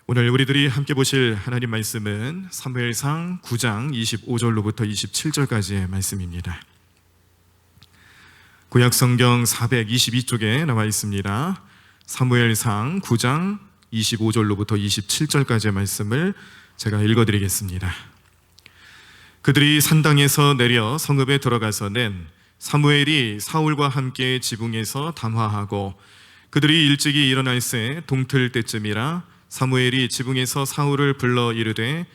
오늘 우리들이 함께 보실 하나님 말씀은 사무엘상 9장 25절로부터 27절까지의 말씀입니다. 구약성경 422쪽에 나와 있습니다. 사무엘상 9장 25절로부터 27절까지의 말씀을 제가 읽어드리겠습니다. 그들이 산당에서 내려 성읍에 들어가서는 사무엘이 사울과 함께 지붕에서 담화하고 그들이 일찍이 일어날새 동틀 때쯤이라 사무엘이 지붕에서 사울을 불러 이르되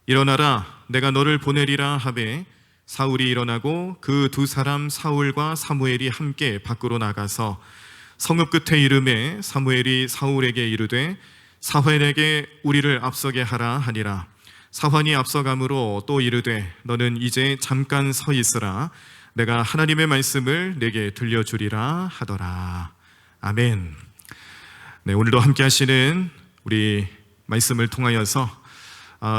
일어나라 내가 너를 보내리라 하매 사울이 일어나고 그 두 사람 사울과 사무엘이 함께 밖으로 나가서 성읍 끝에 이르매 사무엘이 사울에게 이르되 사환에게 우리를 앞서게 하라 하니라. 사환이 앞서가므로 또 이르되 너는 이제 잠깐 서 있으라 내가 하나님의 말씀을 내게 들려주리라 하더라. 아멘. 네, 오늘도 함께 하시는 우리 말씀을 통하여서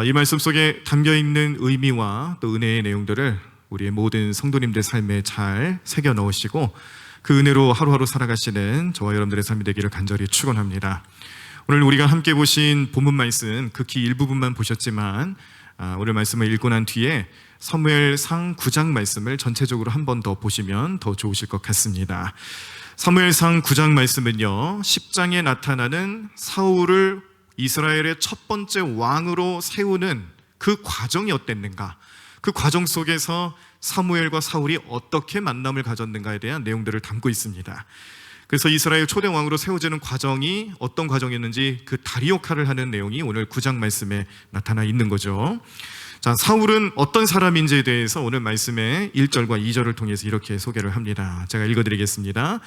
이 말씀 속에 담겨있는 의미와 또 은혜의 내용들을 우리의 모든 성도님들 삶에 잘 새겨 넣으시고 그 은혜로 하루하루 살아가시는 저와 여러분들의 삶이 되기를 간절히 축원합니다. 오늘 우리가 함께 보신 본문 말씀 극히 일부분만 보셨지만 오늘 말씀을 읽고 난 뒤에 사무엘상 9장 말씀을 전체적으로 한 번 더 보시면 더 좋으실 것 같습니다. 사무엘상 9장 말씀은요 10장에 나타나는 사울을 이스라엘의 첫 번째 왕으로 세우는 그 과정이 어땠는가, 그 과정 속에서 사무엘과 사울이 어떻게 만남을 가졌는가에 대한 내용들을 담고 있습니다. 그래서 이스라엘 초대 왕으로 세워지는 과정이 어떤 과정이었는지 그 다리 역할을 하는 내용이 오늘 9장 말씀에 나타나 있는 거죠. 자, 사울은 어떤 사람인지에 대해서 오늘 말씀의 1절과 2절을 통해서 이렇게 소개를 합니다. 제가 읽어드리겠습니다.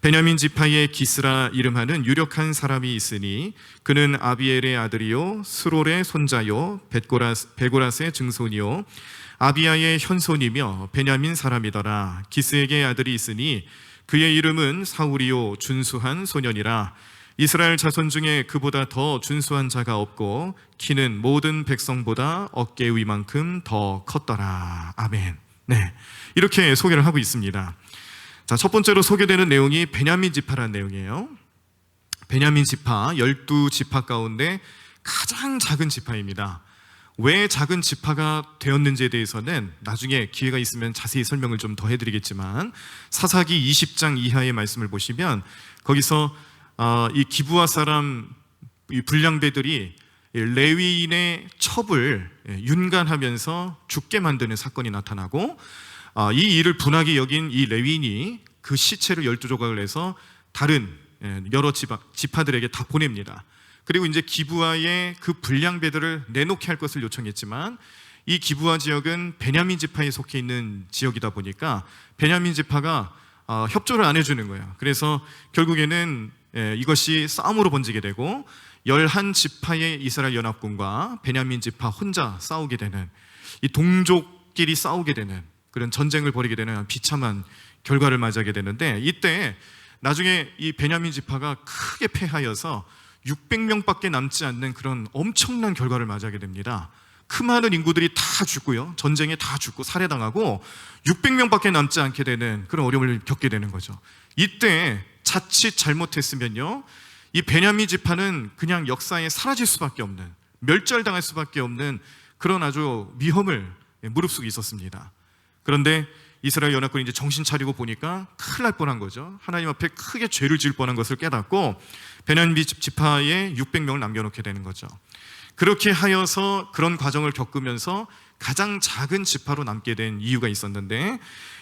베냐민 지파의 기스라 이름하는 유력한 사람이 있으니 그는 아비엘의 아들이요 스롤의 손자요 베고라스의 증손이요 아비야의 현손이며 베냐민 사람이더라. 기스에게 아들이 있으니 그의 이름은 사울이요 준수한 소년이라. 이스라엘 자손 중에 그보다 더 준수한 자가 없고 키는 모든 백성보다 어깨 위만큼 더 컸더라. 아멘. 네, 이렇게 소개를 하고 있습니다. 자, 첫 번째로 소개되는 내용이 베냐민 지파라는 내용이에요. 베냐민 지파 12지파 가운데 가장 작은 지파입니다. 왜 작은 지파가 되었는지에 대해서는 나중에 기회가 있으면 자세히 설명을 좀 더 해드리겠지만 사사기 20장 이하의 말씀을 보시면 거기서 이 기브아 사람 이 불량배들이 레위인의 첩을 윤간하면서 죽게 만드는 사건이 나타나고 이 일을 분하게 여긴 이 레위인이 그 시체를 12조각을 해서 다른 여러 지파들에게 다 보냅니다. 그리고 이제 기브아의 그 불량배들을 내놓게 할 것을 요청했지만 이 기브아 지역은 베냐민 지파에 속해 있는 지역이다 보니까 베냐민 지파가 협조를 안 해주는 거예요. 그래서 결국에는 이것이 싸움으로 번지게 되고 11지파의 이스라엘 연합군과 베냐민 지파 혼자 싸우게 되는, 이 동족끼리 싸우게 되는 그런 전쟁을 벌이게 되는 비참한 결과를 맞이하게 되는데, 이때 나중에 이 베냐민 지파가 크게 패하여서 600명밖에 남지 않는 그런 엄청난 결과를 맞이하게 됩니다. 그 많은 인구들이 다 죽고요, 전쟁에 다 죽고 살해당하고 600명밖에 남지 않게 되는 그런 어려움을 겪게 되는 거죠. 이때 자칫 잘못했으면요 이 베냐민 지파는 그냥 역사에 사라질 수밖에 없는, 멸절당할 수밖에 없는 그런 아주 위험을 무릅쓰고 있었습니다. 그런데 이스라엘 연합군이 이제 정신 차리고 보니까 큰일 날 뻔한 거죠. 하나님 앞에 크게 죄를 지을 뻔한 것을 깨닫고 베냐민 지파에 600명을 남겨놓게 되는 거죠. 그렇게 하여서 그런 과정을 겪으면서 가장 작은 지파로 남게 된 이유가 있었는데,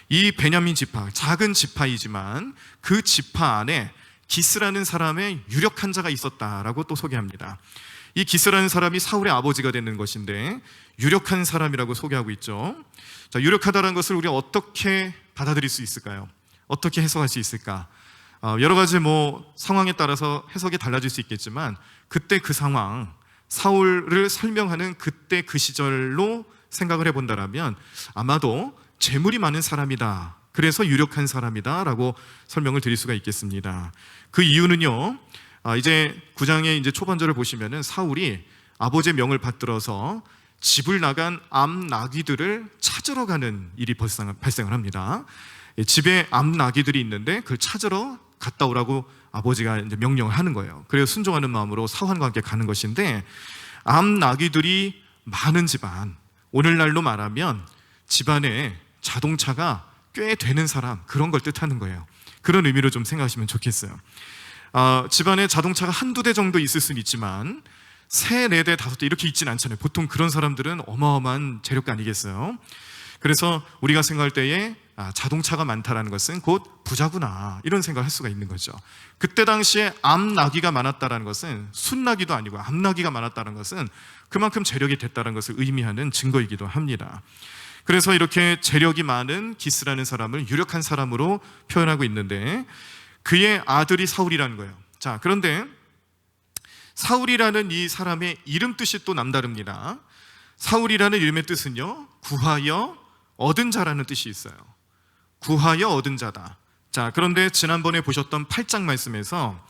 이 베냐민 지파, 작은 지파이지만 그 지파 안에 기스라는 사람의 유력한 자가 있었다라고 또 소개합니다. 이 기스라는 사람이 사울의 아버지가 되는 것인데 유력한 사람이라고 소개하고 있죠. 자, 유력하다는 것을 우리가 어떻게 받아들일 수 있을까요? 어떻게 해석할 수 있을까? 여러 가지 상황에 따라서 해석이 달라질 수 있겠지만 그때 그 상황, 사울을 설명하는 그때 그 시절로 생각을 해본다라면 아마도 재물이 많은 사람이다, 그래서 유력한 사람이다 라고 설명을 드릴 수가 있겠습니다. 그 이유는요, 이제 9장의 이제 초반절을 보시면은 사울이 아버지의 명을 받들어서 집을 나간 암 나귀들을 찾으러 가는 일이 발생을 합니다. 집에 암 나귀들이 있는데 그걸 찾으러 갔다 오라고 아버지가 이제 명령을 하는 거예요. 그래서 순종하는 마음으로 사환과 함께 가는 것인데, 암나귀들이 많은 집안, 오늘날로 말하면 집안에 자동차가 꽤 되는 사람, 그런 걸 뜻하는 거예요. 그런 의미로 좀 생각하시면 좋겠어요. 집안에 자동차가 한두 대 정도 있을 수는 있지만 3, 4대, 5대 이렇게 있지는 않잖아요. 보통 그런 사람들은 어마어마한 재력가 아니겠어요? 그래서 우리가 생각할 때에 자동차가 많다라는 것은 곧 부자구나, 이런 생각을 할 수가 있는 거죠. 그때 당시에 암나귀가 많았다라는 것은, 순나귀도 아니고 암나귀가 많았다는 것은 그만큼 재력이 됐다는 것을 의미하는 증거이기도 합니다. 그래서 이렇게 재력이 많은 기스라는 사람을 유력한 사람으로 표현하고 있는데, 그의 아들이 사울이라는 거예요. 자, 그런데 사울이라는 이 사람의 이름 뜻이 또 남다릅니다. 사울이라는 이름의 뜻은요, 구하여 얻은 자라는 뜻이 있어요. 구하여 얻은 자다. 자, 그런데 지난번에 보셨던 8장 말씀에서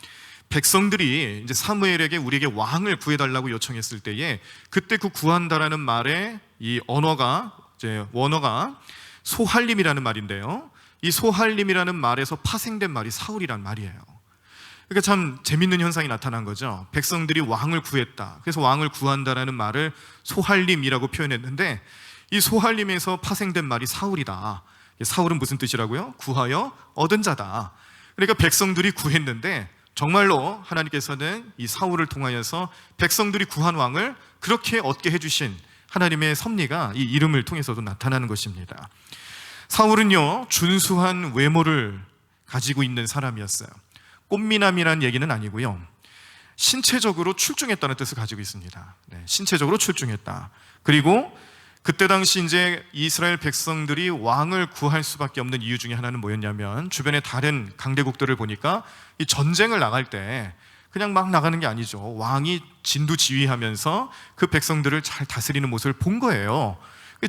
백성들이 이제 사무엘에게 우리에게 왕을 구해달라고 요청했을 때에, 그때 그 구한다라는 말의 이 원어가 소할림이라는 말인데요, 이 소할림이라는 말에서 파생된 말이 사울이란 말이에요. 그러니까 참 재밌는 현상이 나타난 거죠. 백성들이 왕을 구했다, 그래서 왕을 구한다라는 말을 소할림이라고 표현했는데, 이 소할림에서 파생된 말이 사울이다. 사울은 무슨 뜻이라고요? 구하여 얻은 자다. 그러니까 백성들이 구했는데 정말로 하나님께서는 이 사울을 통하여서 백성들이 구한 왕을 그렇게 얻게 해주신 하나님의 섭리가 이 이름을 통해서도 나타나는 것입니다. 사울은요, 준수한 외모를 가지고 있는 사람이었어요. 꽃미남이라는 얘기는 아니고요, 신체적으로 출중했다는 뜻을 가지고 있습니다. 네, 신체적으로 출중했다. 그리고 그때 당시 이제 이스라엘 백성들이 왕을 구할 수밖에 없는 이유 중에 하나는 뭐였냐면, 주변의 다른 강대국들을 보니까 이 전쟁을 나갈 때 그냥 막 나가는 게 아니죠. 왕이 진두지휘하면서 그 백성들을 잘 다스리는 모습을 본 거예요.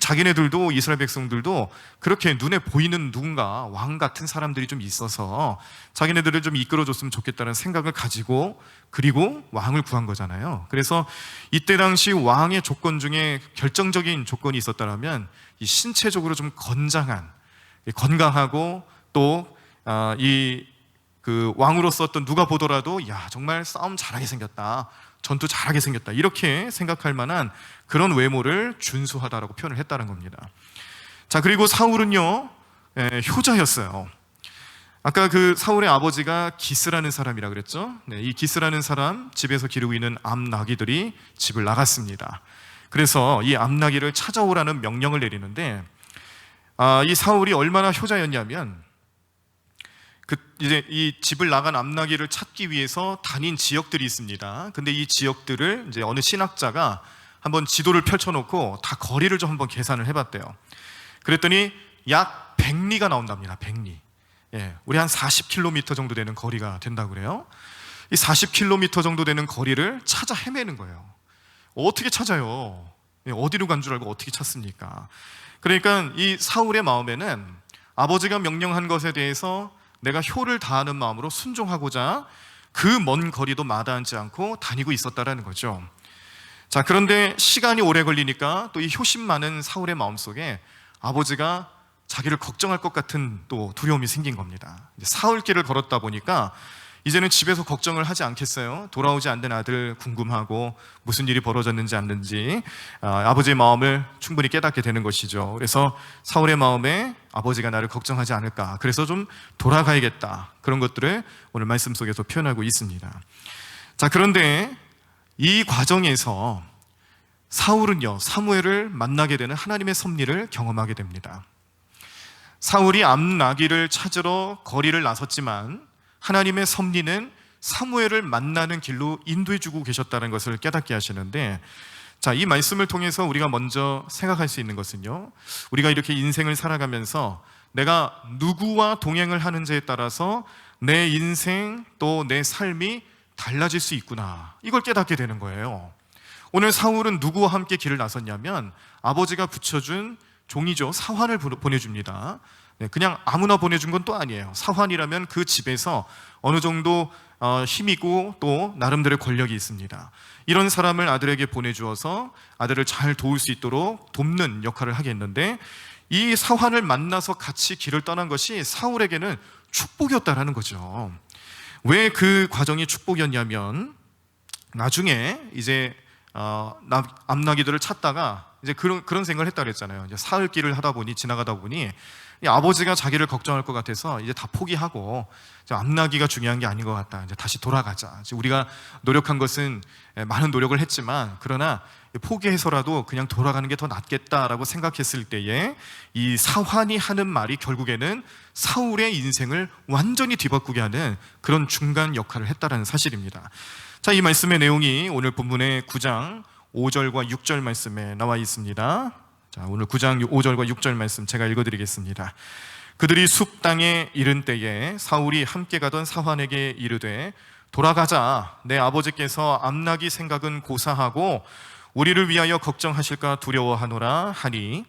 자기네들도, 이스라엘 백성들도 그렇게 눈에 보이는 누군가 왕 같은 사람들이 좀 있어서 자기네들을 좀 이끌어줬으면 좋겠다는 생각을 가지고, 그리고 왕을 구한 거잖아요. 그래서 이때 당시 왕의 조건 중에 결정적인 조건이 있었다면, 이 신체적으로 좀 건강하고, 또 그 왕으로서 어떤 누가 보더라도 야, 정말 싸움 잘하게 생겼다, 전투 잘하게 생겼다, 이렇게 생각할 만한 그런 외모를 준수하다라고 표현을 했다는 겁니다. 자, 그리고 사울은요, 효자였어요. 아까 그 사울의 아버지가 기스라는 사람이라 그랬죠. 네, 이 기스라는 사람 집에서 기르고 있는 암나귀들이 집을 나갔습니다. 그래서 이 암나귀를 찾아오라는 명령을 내리는데, 이 사울이 얼마나 효자였냐면, 이제 이 집을 나간 암나귀를 찾기 위해서 다닌 지역들이 있습니다. 근데 이 지역들을 이제 어느 신학자가 한번 지도를 펼쳐놓고 다 거리를 좀 한번 계산을 해봤대요. 그랬더니 약 100리가 나온답니다. 100리. 예, 우리 한 40km 정도 되는 거리가 된다고 그래요. 이 40km 정도 되는 거리를 찾아 헤매는 거예요. 어떻게 찾아요? 어디로 간 줄 알고 어떻게 찾습니까? 그러니까 이 사울의 마음에는 아버지가 명령한 것에 대해서 내가 효를 다하는 마음으로 순종하고자 그 먼 거리도 마다하지 않고 다니고 있었다라는 거죠. 자, 그런데 시간이 오래 걸리니까 또 이 효심 많은 사울의 마음속에 아버지가 자기를 걱정할 것 같은 또 두려움이 생긴 겁니다. 사흘길을 걸었다 보니까 이제는 집에서 걱정을 하지 않겠어요. 돌아오지 않는 아들 궁금하고 무슨 일이 벌어졌는지 않는지 아버지의 마음을 충분히 깨닫게 되는 것이죠. 그래서 사울의 마음에 아버지가 나를 걱정하지 않을까, 그래서 좀 돌아가야겠다, 그런 것들을 오늘 말씀 속에서 표현하고 있습니다. 자, 그런데 이 과정에서 사울은요, 사무엘을 만나게 되는 하나님의 섭리를 경험하게 됩니다. 사울이 암나귀를 찾으러 거리를 나섰지만 하나님의 섭리는 사무엘을 만나는 길로 인도해주고 계셨다는 것을 깨닫게 하시는데, 자, 이 말씀을 통해서 우리가 먼저 생각할 수 있는 것은요, 우리가 이렇게 인생을 살아가면서 내가 누구와 동행을 하는지에 따라서 내 인생 또 내 삶이 달라질 수 있구나, 이걸 깨닫게 되는 거예요. 오늘 사울은 누구와 함께 길을 나섰냐면 아버지가 붙여준 종이죠. 사환을 보내줍니다. 그냥 아무나 보내준 건 또 아니에요. 사환이라면 그 집에서 어느 정도 힘이고 또 나름대로의 권력이 있습니다. 이런 사람을 아들에게 보내주어서 아들을 잘 도울 수 있도록 돕는 역할을 하겠는데, 이 사환을 만나서 같이 길을 떠난 것이 사울에게는 축복이었다라는 거죠. 왜 그 과정이 축복이었냐면 나중에 이제 암나귀들을 찾다가 이제 그런 생각을 했다 그랬잖아요. 이제 사흘길을 하다 보니 지나가다 보니 이 아버지가 자기를 걱정할 것 같아서 이제 다 포기하고 암나귀가 중요한 게 아닌 것 같다. 이제 다시 돌아가자. 우리가 노력한 것은 많은 노력을 했지만 그러나 포기해서라도 그냥 돌아가는 게 더 낫겠다라고 생각했을 때에 이 사환이 하는 말이 결국에는 사울의 인생을 완전히 뒤바꾸게 하는 그런 중간 역할을 했다라는 사실입니다. 자, 이 말씀의 내용이 오늘 본문의 9장 5절과 6절 말씀에 나와 있습니다. 자, 오늘 9장 5절과 6절 말씀 제가 읽어드리겠습니다. 그들이 숲 땅에 이른 때에 사울이 함께 가던 사환에게 이르되 돌아가자. 내 아버지께서 암나귀 생각은 고사하고 우리를 위하여 걱정하실까 두려워하노라 하니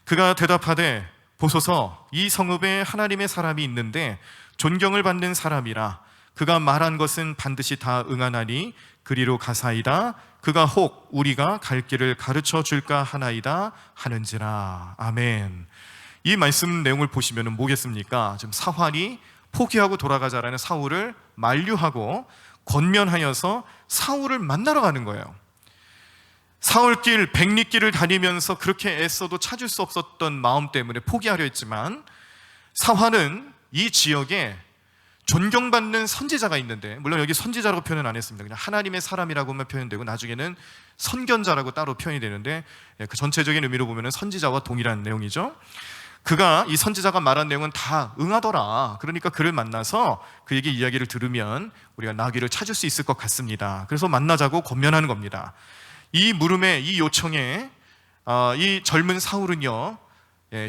그가 대답하되 보소서 이 성읍에 하나님의 사람이 있는데 존경을 받는 사람이라 그가 말한 것은 반드시 다 응하나니 그리로 가사이다. 그가 혹 우리가 갈 길을 가르쳐 줄까 하나이다 하는지라. 아멘. 이 말씀 내용을 보시면 뭐겠습니까? 지금 사환이 포기하고 돌아가자라는 사울을 만류하고 권면하여서 사울을 만나러 가는 거예요. 사울길, 백리길을 다니면서 그렇게 애써도 찾을 수 없었던 마음 때문에 포기하려 했지만 사환은 이 지역에 존경받는 선지자가 있는데, 물론 여기 선지자라고 표현은 안 했습니다. 그냥 하나님의 사람이라고만 표현되고 나중에는 선견자라고 따로 표현이 되는데 그 전체적인 의미로 보면 선지자와 동일한 내용이죠. 그가 이 선지자가 말한 내용은 다 응하더라. 그러니까 그를 만나서 그에게 이야기를 들으면 우리가 나귀를 찾을 수 있을 것 같습니다. 그래서 만나자고 권면하는 겁니다. 이 물음에, 이 요청에 이 젊은 사울은요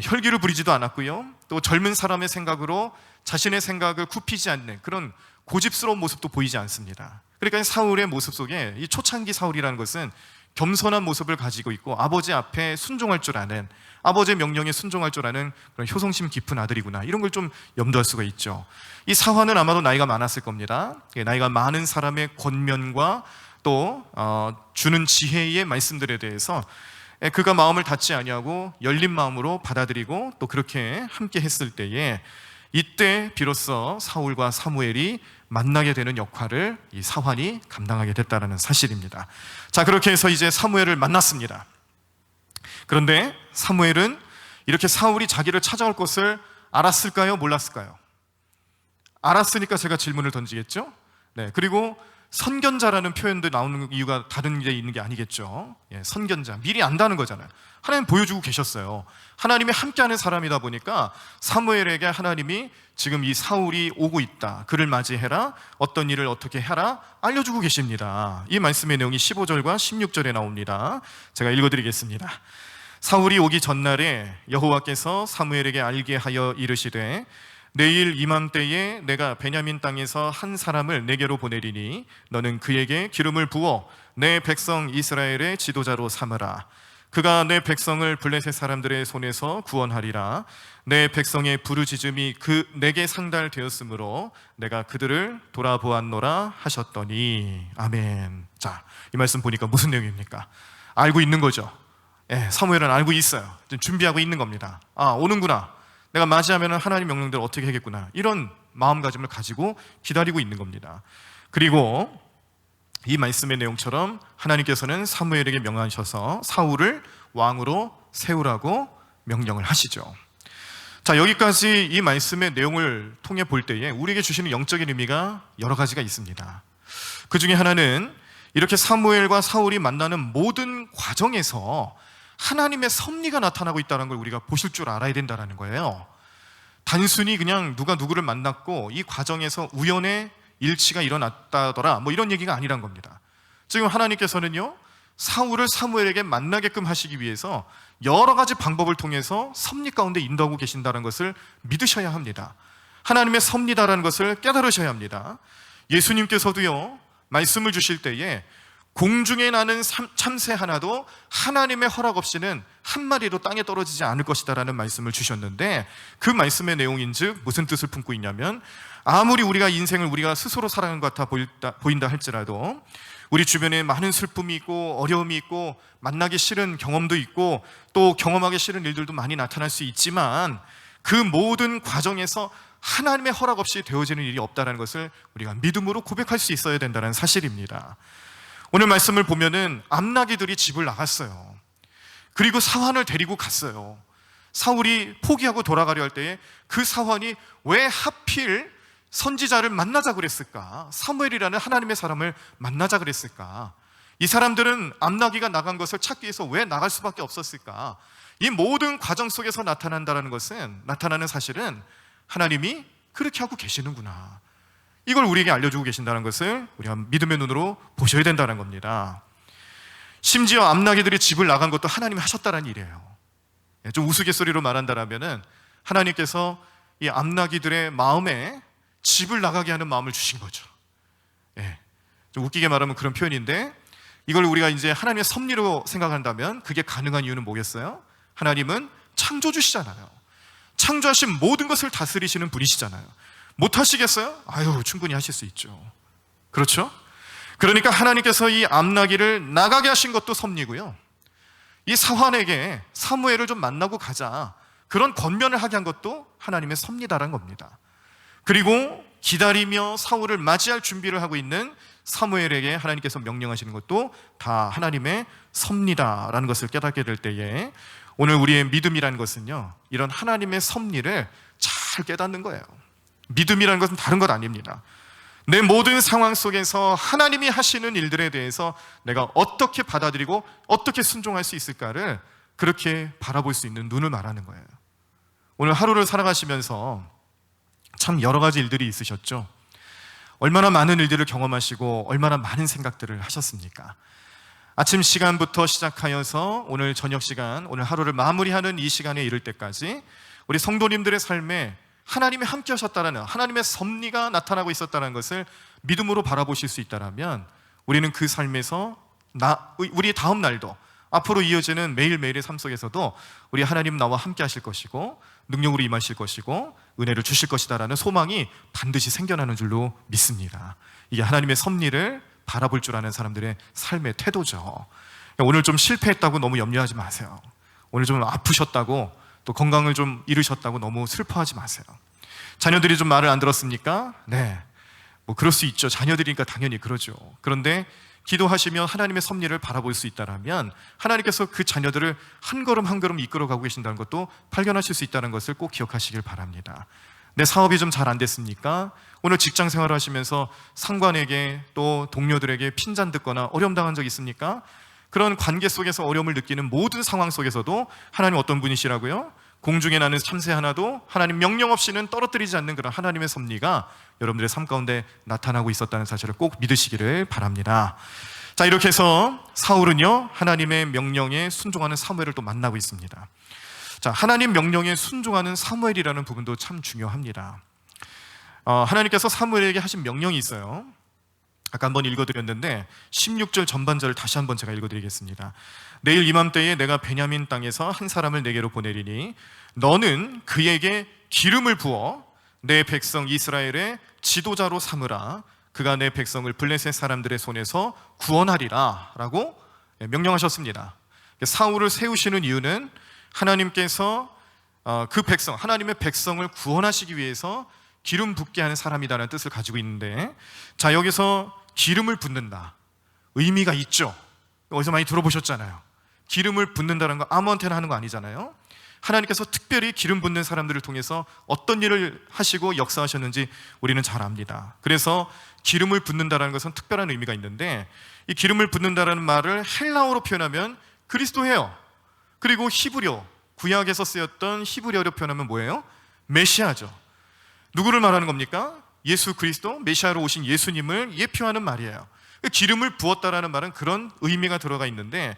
혈기를 부리지도 않았고요, 또 젊은 사람의 생각으로 자신의 생각을 굽히지 않는 그런 고집스러운 모습도 보이지 않습니다. 그러니까 사울의 모습 속에 이 초창기 사울이라는 것은 겸손한 모습을 가지고 있고 아버지 앞에 순종할 줄 아는, 아버지의 명령에 순종할 줄 아는 그런 효성심 깊은 아들이구나, 이런 걸 좀 염두할 수가 있죠. 이 사환은 아마도 나이가 많았을 겁니다. 나이가 많은 사람의 권면과 또 주는 지혜의 말씀들에 대해서 그가 마음을 닫지 아니하고 열린 마음으로 받아들이고 또 그렇게 함께 했을 때에 이때 비로소 사울과 사무엘이 만나게 되는 역할을 이 사환이 감당하게 됐다는 사실입니다. 자, 그렇게 해서 이제 사무엘을 만났습니다. 그런데 사무엘은 이렇게 사울이 자기를 찾아올 것을 알았을까요? 몰랐을까요? 알았으니까 제가 질문을 던지겠죠? 네, 그리고 선견자라는 표현도 나오는 이유가 다른 데 있는 게 아니겠죠. 선견자, 미리 안다는 거잖아요. 하나님 보여주고 계셨어요. 하나님이 함께하는 사람이다 보니까 사무엘에게 하나님이 지금 이 사울이 오고 있다, 그를 맞이해라, 어떤 일을 어떻게 해라 알려주고 계십니다. 이 말씀의 내용이 15절과 16절에 나옵니다. 제가 읽어드리겠습니다. 사울이 오기 전날에 여호와께서 사무엘에게 알게 하여 이르시되 내일 이맘때에 내가 베냐민 땅에서 한 사람을 내게로 보내리니 너는 그에게 기름을 부어 내 백성 이스라엘의 지도자로 삼으라. 그가 내 백성을 블레셋 사람들의 손에서 구원하리라. 내 백성의 부르짖음이 내게 상달되었으므로 내가 그들을 돌아보았노라 하셨더니. 아멘. 자, 이 말씀 보니까 무슨 내용입니까? 알고 있는 거죠. 사무엘은 알고 있어요. 준비하고 있는 겁니다. 오는구나, 내가 맞이하면 하나님 명령대로 어떻게 하겠구나, 이런 마음가짐을 가지고 기다리고 있는 겁니다. 그리고 이 말씀의 내용처럼 하나님께서는 사무엘에게 명하셔서 사울을 왕으로 세우라고 명령을 하시죠. 자, 여기까지 이 말씀의 내용을 통해 볼 때에 우리에게 주시는 영적인 의미가 여러 가지가 있습니다. 그 중에 하나는 이렇게 사무엘과 사울이 만나는 모든 과정에서 하나님의 섭리가 나타나고 있다는 걸 우리가 보실 줄 알아야 된다는 거예요. 단순히 그냥 누가 누구를 만났고 이 과정에서 우연의 일치가 일어났다더라, 뭐 이런 얘기가 아니란 겁니다. 지금 하나님께서는요 사울을 사무엘에게 만나게끔 하시기 위해서 여러 가지 방법을 통해서 섭리 가운데 인도하고 계신다는 것을 믿으셔야 합니다. 하나님의 섭리다라는 것을 깨달으셔야 합니다. 예수님께서도요 말씀을 주실 때에 공중에 나는 참새 하나도 하나님의 허락 없이는 한 마리도 땅에 떨어지지 않을 것이다라는 말씀을 주셨는데, 그 말씀의 내용인즉 무슨 뜻을 품고 있냐면, 아무리 우리가 인생을 우리가 스스로 살아가는 것 같아 보인다 할지라도 우리 주변에 많은 슬픔이 있고 어려움이 있고 만나기 싫은 경험도 있고 또 경험하기 싫은 일들도 많이 나타날 수 있지만 그 모든 과정에서 하나님의 허락 없이 되어지는 일이 없다는 것을 우리가 믿음으로 고백할 수 있어야 된다는 사실입니다. 오늘 말씀을 보면은 암나귀들이 집을 나갔어요. 그리고 사환을 데리고 갔어요. 사울이 포기하고 돌아가려 할 때에 그 사환이 왜 하필 선지자를 만나자 그랬을까? 사무엘이라는 하나님의 사람을 만나자 그랬을까? 이 사람들은 암나귀가 나간 것을 찾기 위해서 왜 나갈 수밖에 없었을까? 이 모든 과정 속에서 나타나는 사실은 하나님이 그렇게 하고 계시는구나, 이걸 우리에게 알려주고 계신다는 것을 우리가 믿음의 눈으로 보셔야 된다는 겁니다. 심지어 암나귀들이 집을 나간 것도 하나님이 하셨다는 일이에요. 좀 우스갯소리로 말한다면은 하나님께서 이 암나귀들의 마음에 집을 나가게 하는 마음을 주신 거죠. 좀 웃기게 말하면 그런 표현인데, 이걸 우리가 이제 하나님의 섭리로 생각한다면 그게 가능한 이유는 뭐겠어요? 하나님은 창조주시잖아요. 창조하신 모든 것을 다스리시는 분이시잖아요. 못하시겠어요? 아유, 충분히 하실 수 있죠. 그렇죠? 그러니까 하나님께서 이 암나귀를 나가게 하신 것도 섭리고요, 이 사환에게 사무엘을 좀 만나고 가자, 그런 권면을 하게 한 것도 하나님의 섭리다라는 겁니다. 그리고 기다리며 사울을 맞이할 준비를 하고 있는 사무엘에게 하나님께서 명령하시는 것도 다 하나님의 섭리다라는 것을 깨닫게 될 때에, 오늘 우리의 믿음이라는 것은요, 이런 하나님의 섭리를 잘 깨닫는 거예요. 믿음이라는 것은 다른 것 아닙니다. 내 모든 상황 속에서 하나님이 하시는 일들에 대해서 내가 어떻게 받아들이고 어떻게 순종할 수 있을까를 그렇게 바라볼 수 있는 눈을 말하는 거예요. 오늘 하루를 살아가시면서 참 여러 가지 일들이 있으셨죠. 얼마나 많은 일들을 경험하시고 얼마나 많은 생각들을 하셨습니까? 아침 시간부터 시작하여서 오늘 저녁 시간, 오늘 하루를 마무리하는 이 시간에 이를 때까지 우리 성도님들의 삶에 하나님이 함께 하셨다는, 하나님의 섭리가 나타나고 있었다는 것을 믿음으로 바라보실 수 있다면, 우리는 그 삶에서 우리 다음 날도, 앞으로 이어지는 매일매일의 삶 속에서도 우리 하나님 나와 함께 하실 것이고 능력으로 임하실 것이고 은혜를 주실 것이다라는 소망이 반드시 생겨나는 줄로 믿습니다. 이게 하나님의 섭리를 바라볼 줄 아는 사람들의 삶의 태도죠. 오늘 좀 실패했다고 너무 염려하지 마세요. 오늘 좀 아프셨다고, 또 건강을 좀 잃으셨다고 너무 슬퍼하지 마세요. 자녀들이 좀 말을 안 들었습니까? 네, 뭐 그럴 수 있죠. 자녀들이니까 당연히 그러죠. 그런데 기도하시며 하나님의 섭리를 바라볼 수 있다면 하나님께서 그 자녀들을 한 걸음 한 걸음 이끌어가고 계신다는 것도 발견하실 수 있다는 것을 꼭 기억하시길 바랍니다. 내 사업이 좀 잘 안 됐습니까? 오늘 직장 생활을 하시면서 상관에게 또 동료들에게 핀잔 듣거나 어려움 당한 적 있습니까? 그런 관계 속에서 어려움을 느끼는 모든 상황 속에서도 하나님 어떤 분이시라고요? 공중에 나는 참새 하나도 하나님 명령 없이는 떨어뜨리지 않는 그런 하나님의 섭리가 여러분들의 삶 가운데 나타나고 있었다는 사실을 꼭 믿으시기를 바랍니다. 자, 이렇게 해서 사울은요, 하나님의 명령에 순종하는 사무엘을 또 만나고 있습니다. 자, 하나님 명령에 순종하는 사무엘이라는 부분도 참 중요합니다. 하나님께서 사무엘에게 하신 명령이 있어요. 아까 한번 읽어드렸는데 16절 전반절을 다시 한번 제가 읽어드리겠습니다. 내일 이맘때에 내가 베냐민 땅에서 한 사람을 내게로 보내리니 너는 그에게 기름을 부어 내 백성 이스라엘의 지도자로 삼으라. 그가 내 백성을 블레셋 사람들의 손에서 구원하리라 라고 명령하셨습니다. 사울을 세우시는 이유는 하나님께서 그 백성, 하나님의 백성을 구원하시기 위해서 기름 붓게 하는 사람이라는 뜻을 가지고 있는데, 자, 여기서 기름을 붓는다, 의미가 있죠. 어디서 많이 들어보셨잖아요. 기름을 붓는다는 거 아무한테나 하는 거 아니잖아요. 하나님께서 특별히 기름 붓는 사람들을 통해서 어떤 일을 하시고 역사하셨는지 우리는 잘 압니다. 그래서 기름을 붓는다는 것은 특별한 의미가 있는데, 이 기름을 붓는다는 말을 헬라어로 표현하면 그리스도예요. 그리고 히브리어, 구약에서 쓰였던 히브리어로 표현하면 뭐예요? 메시아죠. 누구를 말하는 겁니까? 예수 그리스도, 메시아로 오신 예수님을 예표하는 말이에요. 기름을 부었다라는 말은 그런 의미가 들어가 있는데,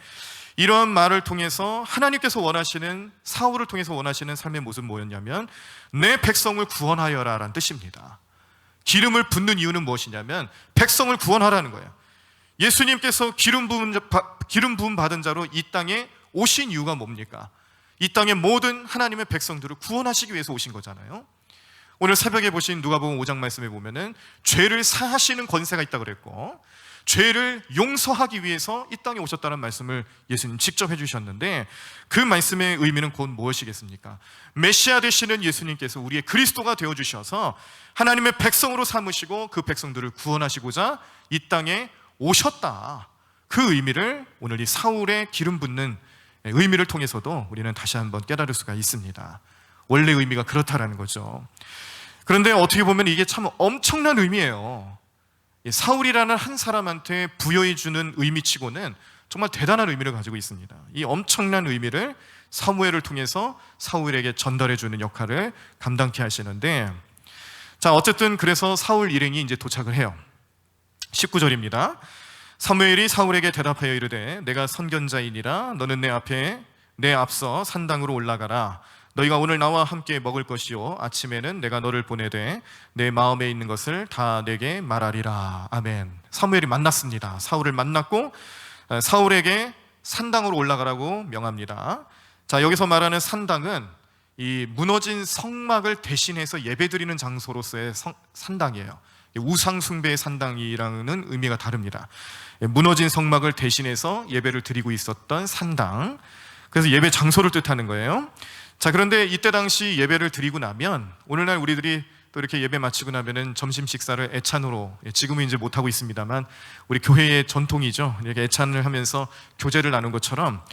이러한 말을 통해서 하나님께서 원하시는, 사울을 통해서 원하시는 삶의 모습은 뭐였냐면 내 백성을 구원하여라 라는 뜻입니다. 기름을 붓는 이유는 무엇이냐면 백성을 구원하라는 거예요. 예수님께서 기름 부음 받은 자로 이 땅에 오신 이유가 뭡니까? 이 땅의 모든 하나님의 백성들을 구원하시기 위해서 오신 거잖아요. 오늘 새벽에 보신 누가복음 5장 말씀에 보면은 죄를 사하시는 권세가 있다고 그랬고, 죄를 용서하기 위해서 이 땅에 오셨다는 말씀을 예수님 직접 해주셨는데, 그 말씀의 의미는 곧 무엇이겠습니까? 메시아 되시는 예수님께서 우리의 그리스도가 되어주셔서 하나님의 백성으로 삼으시고 그 백성들을 구원하시고자 이 땅에 오셨다. 그 의미를 오늘 이 사울의 기름 붓는 의미를 통해서도 우리는 다시 한번 깨달을 수가 있습니다. 원래 의미가 그렇다라는 거죠. 그런데 어떻게 보면 이게 참 엄청난 의미예요. 사울이라는 한 사람한테 부여해 주는 의미치고는 정말 대단한 의미를 가지고 있습니다. 이 엄청난 의미를 사무엘을 통해서 사울에게 전달해 주는 역할을 감당케 하시는데, 자, 어쨌든 그래서 사울 일행이 이제 도착을 해요. 19절입니다. 사무엘이 사울에게 대답하여 이르되 내가 선견자이니라. 너는 내 앞서 산당으로 올라가라. 너희가 오늘 나와 함께 먹을 것이요 아침에는 내가 너를 보내되 내 마음에 있는 것을 다 내게 말하리라. 아멘. 사무엘이 만났습니다. 사울을 만났고 사울에게 산당으로 올라가라고 명합니다. 자, 여기서 말하는 산당은 이 무너진 성막을 대신해서 예배드리는 장소로서의 산당이에요. 우상 숭배의 산당이라는 의미가 다릅니다. 무너진 성막을 대신해서 예배를 드리고 있었던 산당, 그래서 예배 장소를 뜻하는 거예요. 자, 그런데 이때 당시 예배를 드리고 나면, 오늘날 우리들이 또 이렇게 예배 마치고 나면은 점심 식사를 애찬으로, 지금은 이제 못하고 있습니다만 우리 교회의 전통이죠. 이렇게 애찬을 하면서 교제를 나눈 것처럼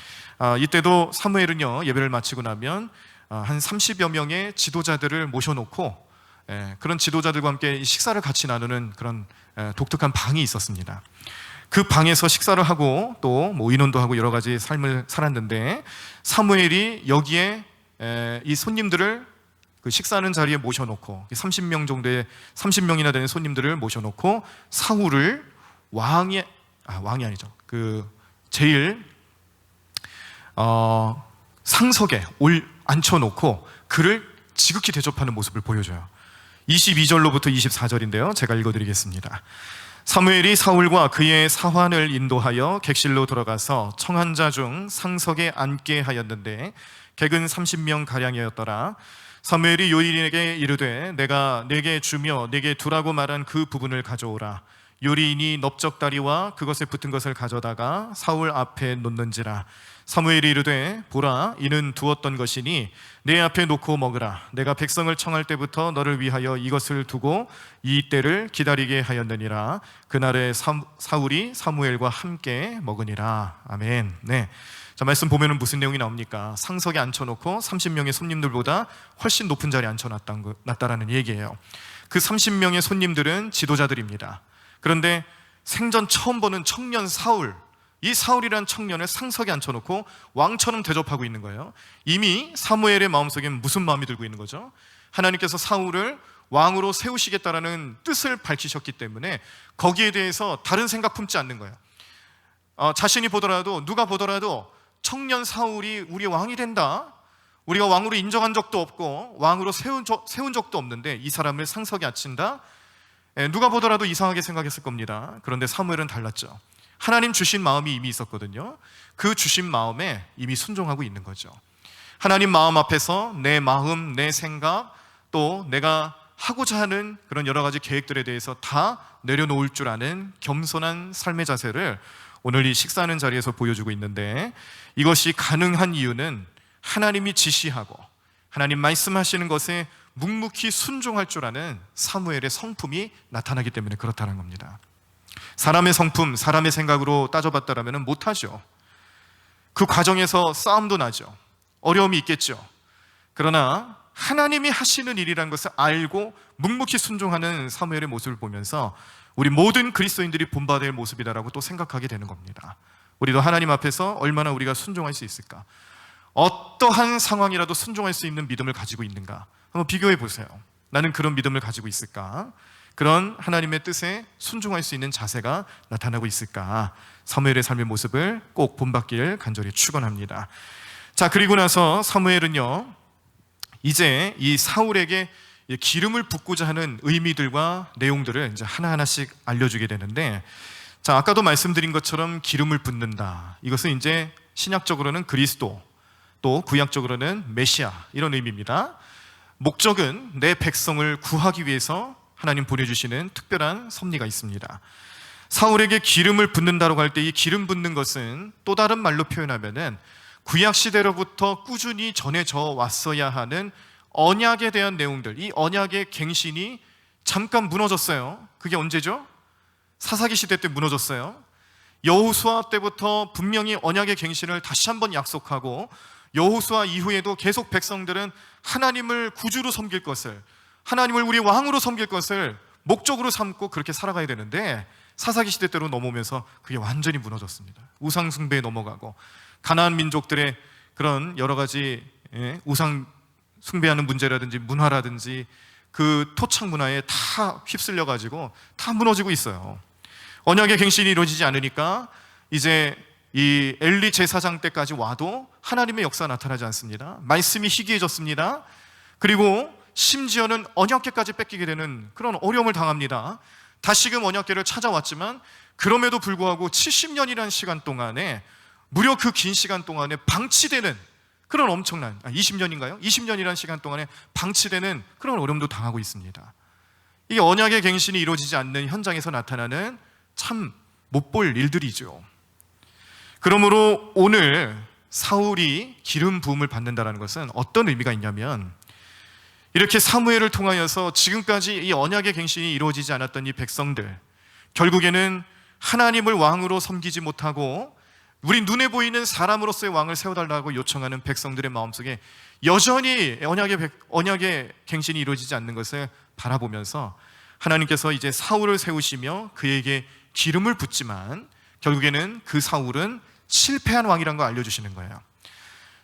이때도 사무엘은요, 예배를 마치고 나면 한 30여 명의 지도자들을 모셔놓고 그런 지도자들과 함께 식사를 같이 나누는 그런 독특한 방이 있었습니다. 그 방에서 식사를 하고 또 뭐 의논도 하고 여러 가지 삶을 살았는데, 사무엘이 여기에 이 손님들을 그 식사하는 자리에 모셔놓고 30명이나 되는 손님들을 모셔놓고 사울을 왕이 아니죠. 그 제일 상석에 앉혀놓고 그를 지극히 대접하는 모습을 보여줘요. 22절로부터 24절인데요. 제가 읽어드리겠습니다. 사무엘이 사울과 그의 사환을 인도하여 객실로 들어가서 청한 자 중 상석에 앉게 하였는데 객은 30명 가량이었더라. 사무엘이 요리인에게 이르되 내가 내게 주며 내게 두라고 말한 그 부분을 가져오라. 요리인이 넓적다리와 그것에 붙은 것을 가져다가 사울 앞에 놓는지라. 사무엘이 이르되 보라, 이는 두었던 것이니 내 앞에 놓고 먹으라. 내가 백성을 청할 때부터 너를 위하여 이것을 두고 이 때를 기다리게 하였느니라. 그날에 사울이 사무엘과 함께 먹으니라. 아멘. 네. 자, 말씀 보면은 무슨 내용이 나옵니까? 상석에 앉혀놓고 30명의 손님들보다 훨씬 높은 자리에 앉혀놨다라는 얘기예요. 그 30명의 손님들은 지도자들입니다. 그런데 생전 처음 보는 청년 사울, 이 사울이라는 청년을 상석에 앉혀놓고 왕처럼 대접하고 있는 거예요. 이미 사무엘의 마음속에 무슨 마음이 들고 있는 거죠? 하나님께서 사울을 왕으로 세우시겠다라는 뜻을 밝히셨기 때문에 거기에 대해서 다른 생각 품지 않는 거예요. 자신이 보더라도, 누가 보더라도 청년 사울이 우리의 왕이 된다, 우리가 왕으로 인정한 적도 없고 왕으로 세운 적도 없는데 이 사람을 상석에 앉힌다, 누가 보더라도 이상하게 생각했을 겁니다. 그런데 사무엘은 달랐죠. 하나님 주신 마음이 이미 있었거든요. 그 주신 마음에 이미 순종하고 있는 거죠. 하나님 마음 앞에서 내 마음, 내 생각, 또 내가 하고자 하는 그런 여러 가지 계획들에 대해서 다 내려놓을 줄 아는 겸손한 삶의 자세를 오늘 이 식사하는 자리에서 보여주고 있는데, 이것이 가능한 이유는 하나님이 지시하고 하나님 말씀하시는 것에 묵묵히 순종할 줄 아는 사무엘의 성품이 나타나기 때문에 그렇다는 겁니다. 사람의 성품, 사람의 생각으로 따져봤다라면 못하죠. 그 과정에서 싸움도 나죠. 어려움이 있겠죠. 그러나 하나님이 하시는 일이라는 것을 알고 묵묵히 순종하는 사무엘의 모습을 보면서 우리 모든 그리스도인들이 본받아야 할 모습이다라고 또 생각하게 되는 겁니다. 우리도 하나님 앞에서 얼마나 우리가 순종할 수 있을까? 어떠한 상황이라도 순종할 수 있는 믿음을 가지고 있는가? 한번 비교해 보세요. 나는 그런 믿음을 가지고 있을까? 그런 하나님의 뜻에 순종할 수 있는 자세가 나타나고 있을까? 사무엘의 삶의 모습을 꼭 본받기를 간절히 축원합니다. 자, 그리고 나서 사무엘은요, 이제 이 사울에게 기름을 붓고자 하는 의미들과 내용들을 이제 하나하나씩 알려주게 되는데, 자, 아까도 말씀드린 것처럼 기름을 붓는다. 이것은 이제 신약적으로는 그리스도, 또 구약적으로는 메시아, 이런 의미입니다. 목적은 내 백성을 구하기 위해서 하나님 보내주시는 특별한 섭리가 있습니다. 사울에게 기름을 붓는다고 할 때 이 기름 붓는 것은 또 다른 말로 표현하면은 구약 시대로부터 꾸준히 전해져 왔어야 하는 언약에 대한 내용들, 이 언약의 갱신이 잠깐 무너졌어요. 그게 언제죠? 사사기 시대 때 무너졌어요. 여호수아 때부터 분명히 언약의 갱신을 다시 한번 약속하고, 여호수아 이후에도 계속 백성들은 하나님을 구주로 섬길 것을, 하나님을 우리 왕으로 섬길 것을 목적으로 삼고 그렇게 살아가야 되는데, 사사기 시대 때로 넘어오면서 그게 완전히 무너졌습니다. 우상 숭배에 넘어가고 가나안 민족들의 그런 여러 가지 우상 숭배하는 문제라든지 문화라든지 그 토착 문화에 다 휩쓸려 가지고 다 무너지고 있어요. 언약의 갱신이 이루어지지 않으니까 이제 이 엘리 제사장 때까지 와도 하나님의 역사가 나타나지 않습니다. 말씀이 희귀해졌습니다. 그리고 심지어는 언약궤까지 뺏기게 되는 그런 어려움을 당합니다. 다시금 언약궤를 찾아왔지만 그럼에도 불구하고 70년이라는 시간 동안에, 무려 그 긴 시간 동안에 방치되는 그런 엄청난 20년인가요? 20년이라는 시간 동안에 방치되는 그런 어려움도 당하고 있습니다. 이게 언약의 갱신이 이루어지지 않는 현장에서 나타나는 참 못 볼 일들이죠. 그러므로 오늘 사울이 기름 부음을 받는다는 것은 어떤 의미가 있냐면, 이렇게 사무엘을 통하여서 지금까지 이 언약의 갱신이 이루어지지 않았던 이 백성들, 결국에는 하나님을 왕으로 섬기지 못하고 우리 눈에 보이는 사람으로서의 왕을 세워달라고 요청하는 백성들의 마음속에 여전히 언약의 갱신이 이루어지지 않는 것을 바라보면서 하나님께서 이제 사울을 세우시며 그에게 기름을 붓지만, 결국에는 그 사울은 실패한 왕이라는 걸 알려주시는 거예요.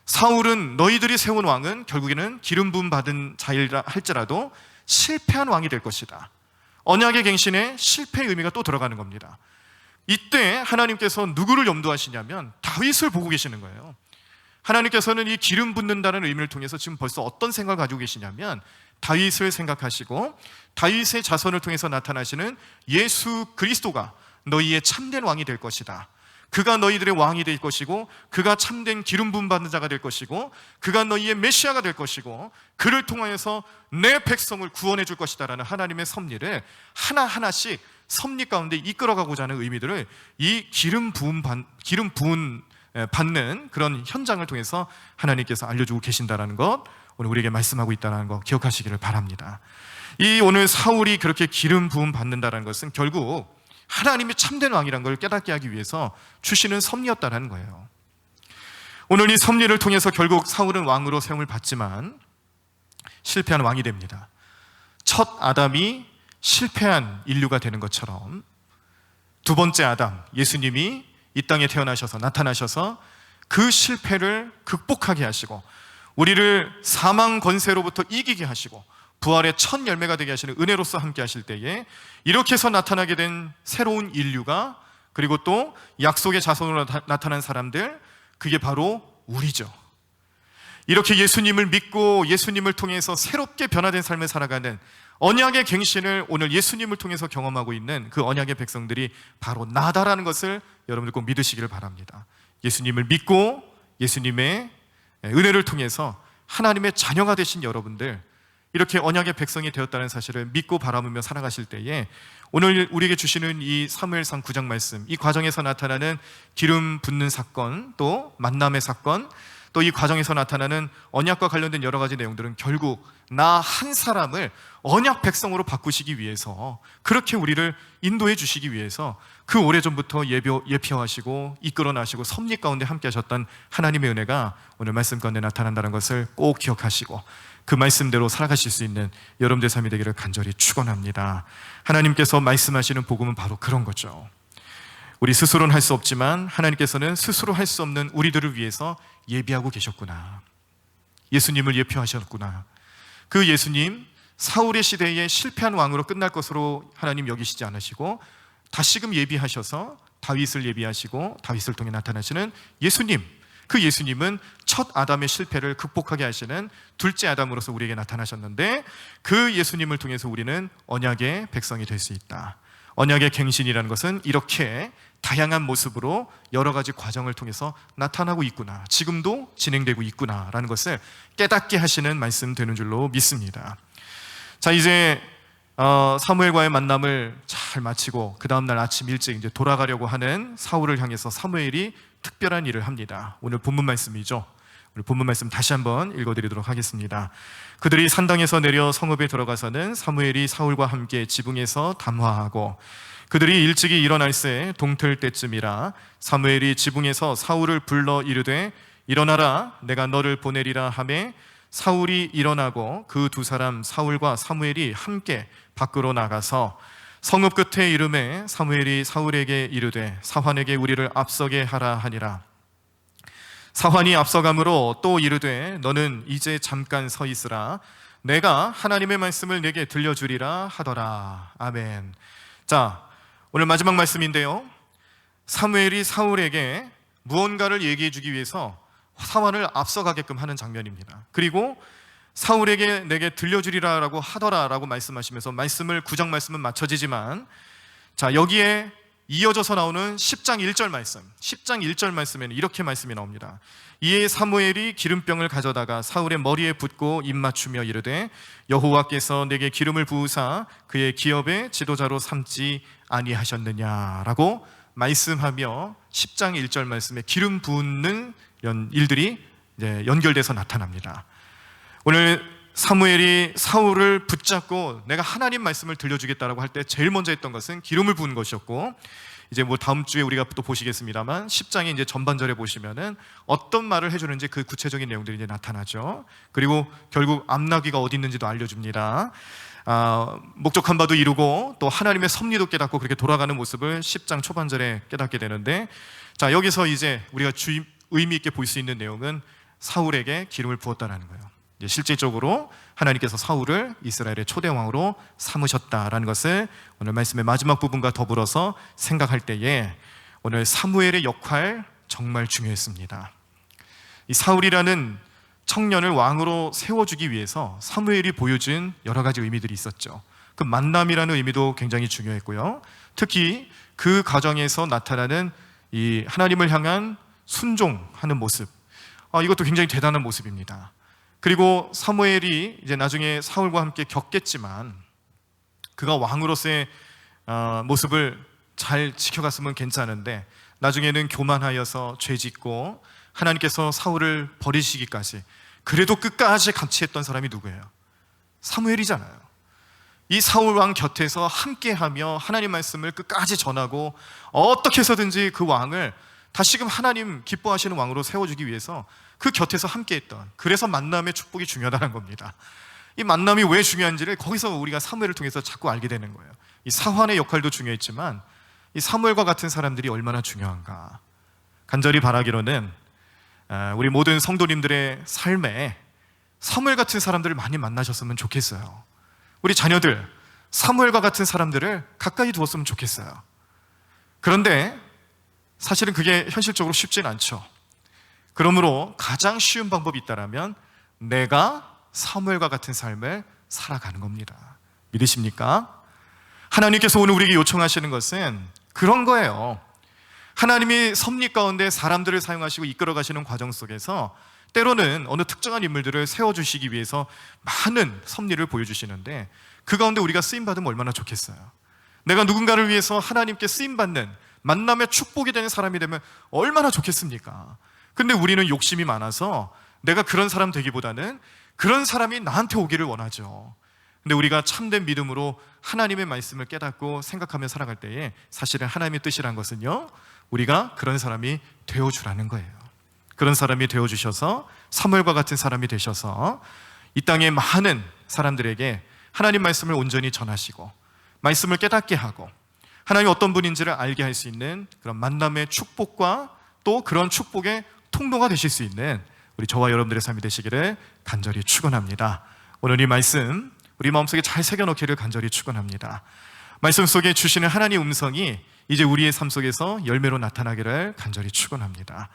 사울은, 너희들이 세운 왕은 결국에는 기름 부음 받은 자이라 할지라도 실패한 왕이 될 것이다. 언약의 갱신에 실패의 의미가 또 들어가는 겁니다. 이때 하나님께서 누구를 염두하시냐면 다윗을 보고 계시는 거예요. 하나님께서는 이 기름 붓는다는 의미를 통해서 지금 벌써 어떤 생각을 가지고 계시냐면, 다윗을 생각하시고 다윗의 자손을 통해서 나타나시는 예수 그리스도가 너희의 참된 왕이 될 것이다. 그가 너희들의 왕이 될 것이고, 그가 참된 기름 부음 받는 자가 될 것이고, 그가 너희의 메시아가 될 것이고, 그를 통하여서 내 백성을 구원해 줄 것이다 라는 하나님의 섭리를 하나하나씩 섭리 가운데 이끌어가고자 하는 의미들을 이 기름 부음 받는 그런 현장을 통해서 하나님께서 알려주고 계신다는 것, 오늘 우리에게 말씀하고 있다는 것 기억하시기를 바랍니다. 이 오늘 사울이 그렇게 기름 부음 받는다는 것은 결국 하나님이 참된 왕이라는 걸 깨닫게 하기 위해서 주시는 섭리였다는 거예요. 오늘 이 섭리를 통해서 결국 사울은 왕으로 세움을 받지만 실패한 왕이 됩니다. 첫 아담이 실패한 인류가 되는 것처럼 두 번째 아담, 예수님이 이 땅에 태어나셔서 나타나셔서 그 실패를 극복하게 하시고 우리를 사망 권세로부터 이기게 하시고 부활의 첫 열매가 되게 하시는 은혜로서 함께 하실 때에, 이렇게 해서 나타나게 된 새로운 인류가, 그리고 또 약속의 자손으로 나타난 사람들, 그게 바로 우리죠. 이렇게 예수님을 믿고 예수님을 통해서 새롭게 변화된 삶을 살아가는 언약의 갱신을 오늘 예수님을 통해서 경험하고 있는 그 언약의 백성들이 바로 나다라는 것을 여러분들 꼭 믿으시기를 바랍니다. 예수님을 믿고 예수님의 은혜를 통해서 하나님의 자녀가 되신 여러분들, 이렇게 언약의 백성이 되었다는 사실을 믿고 바라보며 살아가실 때에 오늘 우리에게 주시는 이 사무엘상 9장 말씀, 이 과정에서 나타나는 기름 붓는 사건, 또 만남의 사건, 또 이 과정에서 나타나는 언약과 관련된 여러 가지 내용들은 결국 나 한 사람을 언약 백성으로 바꾸시기 위해서, 그렇게 우리를 인도해 주시기 위해서 그 오래전부터 예표하시고 이끌어나시고 섭리 가운데 함께 하셨던 하나님의 은혜가 오늘 말씀 가운데 나타난다는 것을 꼭 기억하시고 그 말씀대로 살아가실 수 있는 여러분들의 삶이 되기를 간절히 축원합니다. 하나님께서 말씀하시는 복음은 바로 그런 거죠. 우리 스스로는 할 수 없지만 하나님께서는 스스로 할 수 없는 우리들을 위해서 예비하고 계셨구나. 예수님을 예표하셨구나. 그 예수님, 사울의 시대에 실패한 왕으로 끝날 것으로 하나님 여기시지 않으시고 다시금 예비하셔서 다윗을 예비하시고 다윗을 통해 나타나시는 예수님, 그 예수님은 첫 아담의 실패를 극복하게 하시는 둘째 아담으로서 우리에게 나타나셨는데, 그 예수님을 통해서 우리는 언약의 백성이 될 수 있다. 언약의 갱신이라는 것은 이렇게 다양한 모습으로 여러 가지 과정을 통해서 나타나고 있구나, 지금도 진행되고 있구나라는 것을 깨닫게 하시는 말씀 되는 줄로 믿습니다. 자, 이제 사무엘과의 만남을 잘 마치고 그 다음날 아침 일찍 이제 돌아가려고 하는 사울을 향해서 사무엘이 특별한 일을 합니다. 오늘 본문 말씀이죠. 우리 본문 말씀 다시 한번 읽어드리도록 하겠습니다. 그들이 산당에서 내려 성읍에 들어가서는 사무엘이 사울과 함께 지붕에서 담화하고, 그들이 일찍이 일어날새 동틀 때쯤이라 사무엘이 지붕에서 사울을 불러 이르되 일어나라, 내가 너를 보내리라 하매 사울이 일어나고 그 두 사람 사울과 사무엘이 함께 밖으로 나가서 성읍 끝에 이르매 사무엘이 사울에게 이르되 사환에게 우리를 앞서게 하라 하니라. 사환이 앞서가므로 또 이르되 너는 이제 잠깐 서 있으라, 내가 하나님의 말씀을 내게 들려주리라 하더라. 아멘. 자, 오늘 마지막 말씀인데요, 사무엘이 사울에게 무언가를 얘기해 주기 위해서 사환을 앞서가게끔 하는 장면입니다. 그리고 사울에게 내게 들려주리라 라고 하더라 라고 말씀하시면서 말씀을 9장 말씀은 맞춰지지만, 자, 여기에 이어져서 나오는 10장 1절 말씀, 10장 1절 말씀에는 이렇게 말씀이 나옵니다. 이에 사무엘이 기름병을 가져다가 사울의 머리에 붓고 입 맞추며 이르되 여호와께서 내게 기름을 부으사 그의 기업의 지도자로 삼지 아니하셨느냐라고 말씀하며 10장 1절 말씀에 기름 붓는 일들이 이제 연결돼서 나타납니다. 오늘 사무엘이 사울을 붙잡고 내가 하나님 말씀을 들려주겠다라고 할 때 제일 먼저 했던 것은 기름을 부은 것이었고, 이제 뭐 다음 주에 우리가 또 보시겠습니다만 10장의 이제 전반절에 보시면은 어떤 말을 해주는지 그 구체적인 내용들이 이제 나타나죠. 그리고 결국 암나귀가 어디 있는지도 알려줍니다. 목적한 바도 이루고 또 하나님의 섭리도 깨닫고 그렇게 돌아가는 모습을 10장 초반절에 깨닫게 되는데, 자, 여기서 이제 우리가 의미 있게 볼 수 있는 내용은 사울에게 기름을 부었다라는 거예요. 실질적으로 하나님께서 사울을 이스라엘의 초대왕으로 삼으셨다라는 것을 오늘 말씀의 마지막 부분과 더불어서 생각할 때에 오늘 사무엘의 역할 정말 중요했습니다. 이 사울이라는 청년을 왕으로 세워주기 위해서 사무엘이 보여준 여러 가지 의미들이 있었죠. 그 만남이라는 의미도 굉장히 중요했고요. 특히 그 과정에서 나타나는 이 하나님을 향한 순종하는 모습, 이것도 굉장히 대단한 모습입니다. 그리고 사무엘이 이제 나중에 사울과 함께 겪겠지만 그가 왕으로서의 모습을 잘 지켜갔으면 괜찮은데 나중에는 교만하여서 죄짓고 하나님께서 사울을 버리시기까지 그래도 끝까지 같이 했던 사람이 누구예요? 사무엘이잖아요. 이 사울 왕 곁에서 함께하며 하나님 말씀을 끝까지 전하고 어떻게 해서든지 그 왕을 다시금 하나님 기뻐하시는 왕으로 세워주기 위해서 그 곁에서 함께했던, 그래서 만남의 축복이 중요하다는 겁니다. 이 만남이 왜 중요한지를 거기서 우리가 사무엘을 통해서 자꾸 알게 되는 거예요. 이 사환의 역할도 중요했지만 이 사무엘과 같은 사람들이 얼마나 중요한가. 간절히 바라기로는 우리 모든 성도님들의 삶에 사무엘 같은 사람들을 많이 만나셨으면 좋겠어요. 우리 자녀들 사무엘과 같은 사람들을 가까이 두었으면 좋겠어요. 그런데 사실은 그게 현실적으로 쉽진 않죠. 그러므로 가장 쉬운 방법이 있다면 내가 사무엘과 같은 삶을 살아가는 겁니다. 믿으십니까? 하나님께서 오늘 우리에게 요청하시는 것은 그런 거예요. 하나님이 섭리 가운데 사람들을 사용하시고 이끌어 가시는 과정 속에서 때로는 어느 특정한 인물들을 세워주시기 위해서 많은 섭리를 보여주시는데 그 가운데 우리가 쓰임받으면 얼마나 좋겠어요. 내가 누군가를 위해서 하나님께 쓰임받는 만남의 축복이 되는 사람이 되면 얼마나 좋겠습니까? 근데 우리는 욕심이 많아서 내가 그런 사람 되기보다는 그런 사람이 나한테 오기를 원하죠. 근데 우리가 참된 믿음으로 하나님의 말씀을 깨닫고 생각하며 살아갈 때에 사실은 하나님의 뜻이란 것은요, 우리가 그런 사람이 되어주라는 거예요. 그런 사람이 되어주셔서 사무엘과 같은 사람이 되셔서 이 땅의 많은 사람들에게 하나님 말씀을 온전히 전하시고 말씀을 깨닫게 하고 하나님이 어떤 분인지를 알게 할 수 있는 그런 만남의 축복과 또 그런 축복의 통로가 되실 수 있는 우리 저와 여러분들의 삶이 되시기를 간절히 축원합니다. 오늘 이 말씀 우리 마음속에 잘 새겨놓기를 간절히 축원합니다. 말씀 속에 주시는 하나님의 음성이 이제 우리의 삶 속에서 열매로 나타나기를 간절히 축원합니다.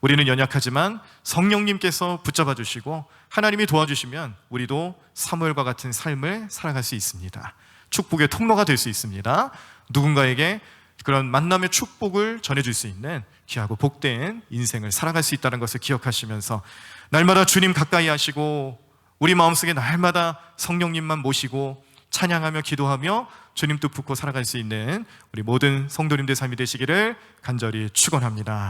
우리는 연약하지만 성령님께서 붙잡아 주시고 하나님이 도와주시면 우리도 사무엘과 같은 삶을 살아갈 수 있습니다. 축복의 통로가 될 수 있습니다. 누군가에게 그런 만남의 축복을 전해줄 수 있는 귀하고 복된 인생을 살아갈 수 있다는 것을 기억하시면서 날마다 주님 가까이 하시고 우리 마음속에 날마다 성령님만 모시고 찬양하며 기도하며 주님 뜻 품고 살아갈 수 있는 우리 모든 성도님들 삶이 되시기를 간절히 축원합니다.